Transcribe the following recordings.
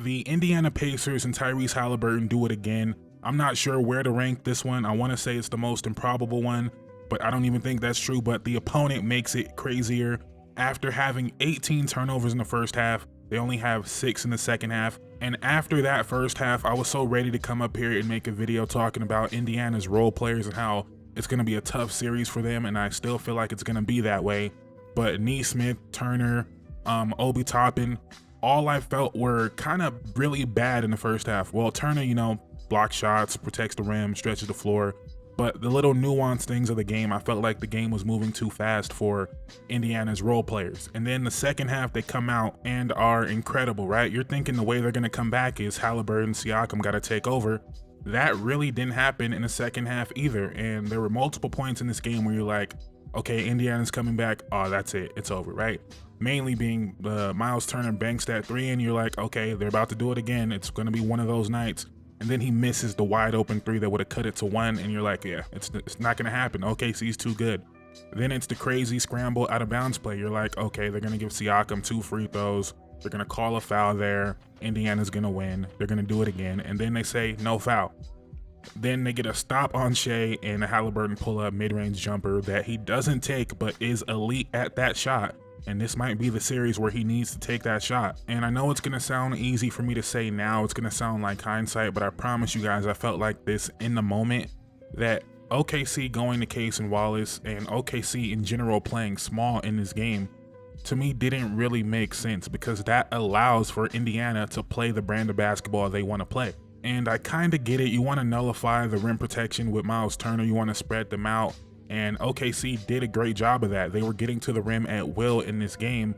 the Indiana Pacers and Tyrese Haliburton do it again. I'm not sure where to rank this one. I want to say it's the most improbable one, but I don't even think that's true. But the opponent makes it crazier. After having 18 turnovers in the first half, they only have 6 in the second half. And after that first half, I was so ready to come up here and make a video talking about Indiana's role players and how it's going to be a tough series for them, and I still feel like it's going to be that way. But Nesmith, Turner, Obi Toppin, all I felt were kind of really bad in the first half. Well, Turner, you know, blocks shots, protects the rim, stretches the floor. But the little nuanced things of the game, I felt like the game was moving too fast for Indiana's role players. And then the second half, they come out and are incredible, right? You're thinking the way they're going to come back is Haliburton, Siakam got to take over. That really didn't happen in the second half either. And there were multiple points in this game where you're like, okay, Indiana's coming back. Oh, that's it. It's over, right? Mainly being Miles Turner banks that three, and you're like, okay, they're about to do it again. It's going to be one of those nights. And then he misses the wide open three that would have cut it to 1, and you're like, yeah, it's not gonna happen. OKC's too good. Then it's the crazy scramble out of bounds play. You're like, okay, they're gonna give Siakam 2 free throws. They're gonna call a foul there. Indiana's gonna win. They're gonna do it again. And then they say no foul. Then they get a stop on Shea and a Haliburton pull-up mid-range jumper that he doesn't take, but is elite at that shot. And this might be the series where he needs to take that shot. And I know it's gonna sound easy for me to say now, it's gonna sound like hindsight, but I promise you guys, I felt like this in the moment, that OKC going to Case and Wallace and OKC in general playing small in this game, to me didn't really make sense, because that allows for Indiana to play the brand of basketball they wanna play. And I kinda get it, you wanna nullify the rim protection with Miles Turner, you wanna spread them out. And OKC did a great job of that. They were getting to the rim at will in this game,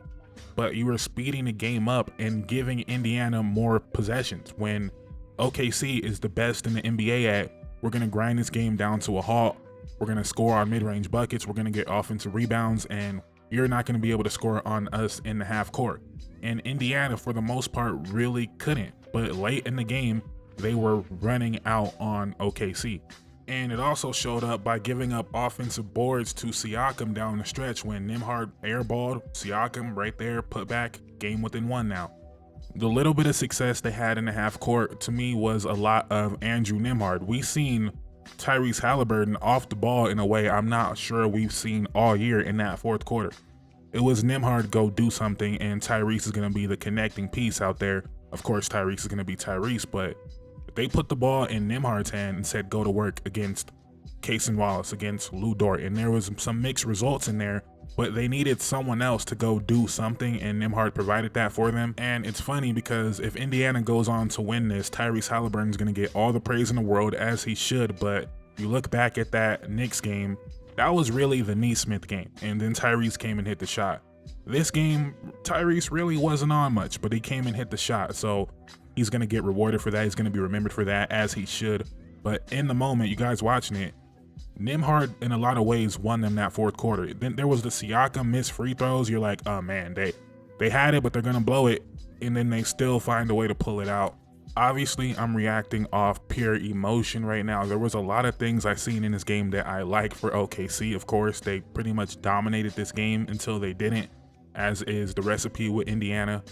but you were speeding the game up and giving Indiana more possessions. When OKC is the best in the NBA at, we're gonna grind this game down to a halt. We're gonna score on mid-range buckets. We're gonna get offensive rebounds, and you're not gonna be able to score on us in the half court. And Indiana, for the most part, really couldn't. But late in the game, they were running out on OKC. And it also showed up by giving up offensive boards to Siakam down the stretch when Nembhard airballed. Siakam right there, put back, game within 1 now. The little bit of success they had in the half court to me was a lot of Andrew Nembhard. We've seen Tyrese Haliburton off the ball in a way I'm not sure we've seen all year in that fourth quarter. It was Nembhard go do something, and Tyrese is going to be the connecting piece out there. Of course, Tyrese is going to be Tyrese, but they put the ball in Nembhard's hand and said go to work against Case and Wallace, against Lou Dort, and there was some mixed results in there, but they needed someone else to go do something, and Nembhard provided that for them. And it's funny because if Indiana goes on to win this, Tyrese Haliburton is going to get all the praise in the world, as he should, but you look back at that Knicks game, that was really the Nesmith game, and then Tyrese came and hit the shot. This game, Tyrese really wasn't on much, but he came and hit the shot, so he's going to get rewarded for that. He's going to be remembered for that, as he should. But in the moment, you guys watching it, Nembhard in a lot of ways won them that fourth quarter. Then there was the Siakam missed free throws. You're like, oh man, they had it, but they're going to blow it. And then they still find a way to pull it out. Obviously, I'm reacting off pure emotion right now. There was a lot of things I seen in this game that I like for OKC. Of course, they pretty much dominated this game until they didn't, as is the recipe with Indiana.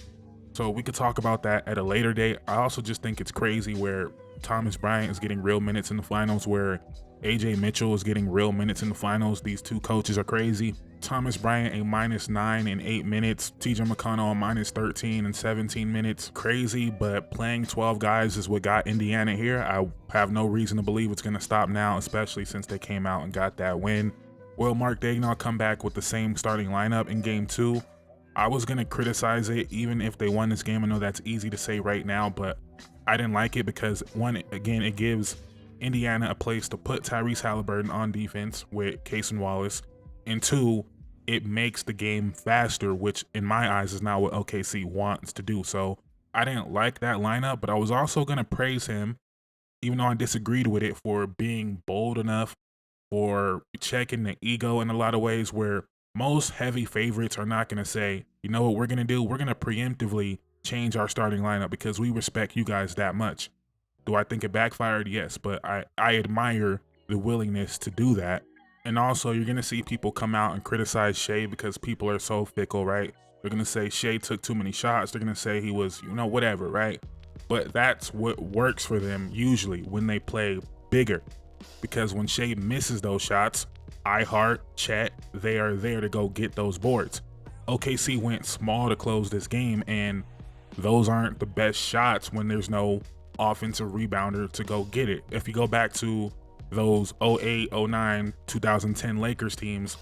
So we could talk about that at a later date. I also just think it's crazy where Thomas Bryant is getting real minutes in the finals, where AJ Mitchell is getting real minutes in the finals. These two coaches are crazy. Thomas Bryant a -9 in 8 minutes. TJ McConnell a -13 in 17 minutes. Crazy, but playing 12 guys is what got Indiana here. I have no reason to believe it's gonna stop now, especially since they came out and got that win. Will Mark Daigneault come back with the same starting lineup in game 2? I was going to criticize it even if they won this game. I know that's easy to say right now, but I didn't like it because, one, again, it gives Indiana a place to put Tyrese Haliburton on defense with Case and Wallace, and 2, it makes the game faster, which in my eyes is not what OKC wants to do. So I didn't like that lineup, but I was also going to praise him, even though I disagreed with it, for being bold enough, for checking the ego in a lot of ways, where most heavy favorites are not going to say, you know what we're going to do? We're going to preemptively change our starting lineup because we respect you guys that much. Do I think it backfired? Yes, but I admire the willingness to do that. And also, you're going to see people come out and criticize Shea because people are so fickle, right? They're going to say Shea took too many shots. They're going to say he was, you know, whatever, right? But that's what works for them usually when they play bigger. Because when Shea misses those shots, Chet, they are there to go get those boards. OKC went small to close this game, and those aren't the best shots when there's no offensive rebounder to go get it. If you go back to those 08, 09, 2010 Lakers teams,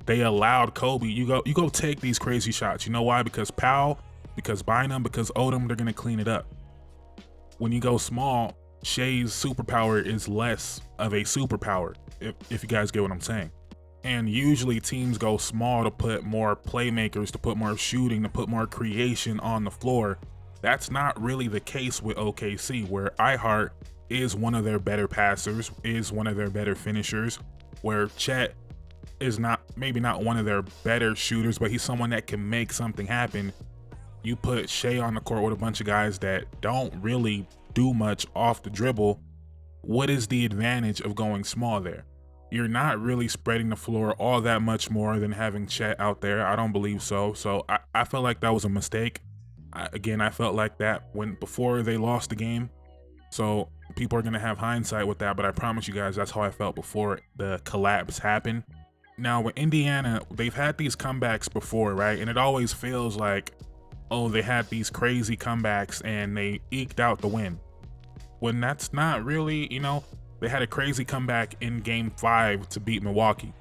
they allowed Kobe, you go take these crazy shots. You know why? Because Powell, because Bynum, because Odom, they're gonna clean it up. When you go small, Shea's superpower is less of a superpower, if you guys get what I'm saying. And usually teams go small to put more playmakers, to put more shooting, to put more creation on the floor. That's not really the case with OKC, where Ihart is one of their better passers, is one of their better finishers, where Chet is maybe not one of their better shooters, but he's someone that can make something happen. You put Shea on the court with a bunch of guys that don't really do much off the dribble. What is the advantage of going small there? You're not really spreading the floor all that much more than having Chet out there. I don't believe so. So I felt like that was a mistake. I felt like that before they lost the game. So people are going to have hindsight with that, but I promise you guys that's how I felt before the collapse happened. Now with Indiana, they've had these comebacks before, right? And it always feels like, oh, they had these crazy comebacks and they eked out the win. When that's not really, they had a crazy comeback in game 5 to beat Milwaukee,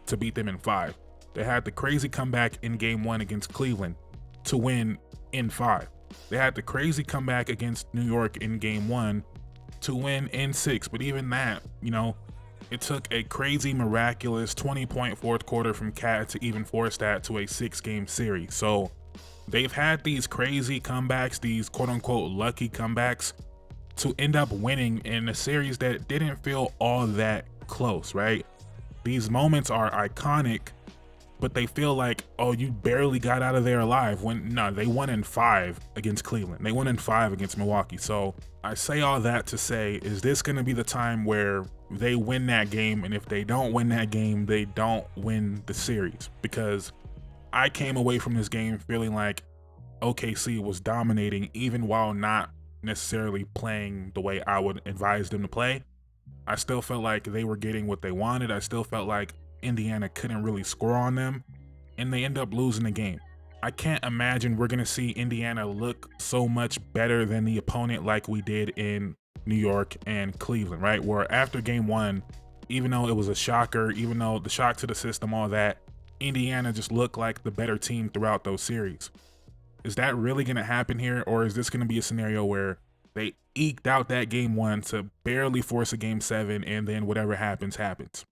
to beat them in 5. They had the crazy comeback in game 1 against Cleveland to win in 5. They had the crazy comeback against New York in game 1 to win in 6. But even that, it took a crazy, miraculous 20-point fourth quarter from Cat to even force that to a 6-game series. So they've had these crazy comebacks, these quote-unquote lucky comebacks, to end up winning in a series that didn't feel all that close, right? These moments are iconic, but they feel like, oh, you barely got out of there alive. No, they won in 5 against Cleveland. They won in 5 against Milwaukee. So I say all that to say, is this going to be the time where they win that game? And if they don't win that game, they don't win the series. Because I came away from this game feeling like OKC was dominating, even while not necessarily playing the way I would advise them to play. I still felt like they were getting what they wanted. I still felt like Indiana couldn't really score on them, and they end up losing the game. I can't imagine we're gonna see Indiana look so much better than the opponent like we did in New York and Cleveland, right? Where after game 1, even though it was a shocker, even though the shock to the system, all that, Indiana just looked like the better team throughout those series. Is that really going to happen here, or is this going to be a scenario where they eked out that game 1 to barely force a game 7, and then whatever happens, happens?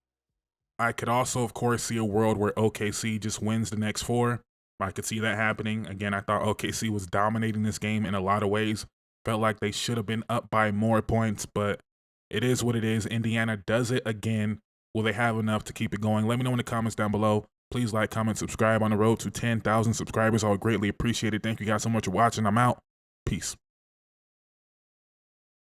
I could also, of course, see a world where OKC just wins the next 4. I could see that happening. Again, I thought OKC was dominating this game in a lot of ways. Felt like they should have been up by more points, but it is what it is. Indiana does it again. Will they have enough to keep it going? Let me know in the comments down below. Please like, comment, subscribe on the road to 10,000 subscribers. I would greatly appreciate it. Thank you guys so much for watching. I'm out. Peace.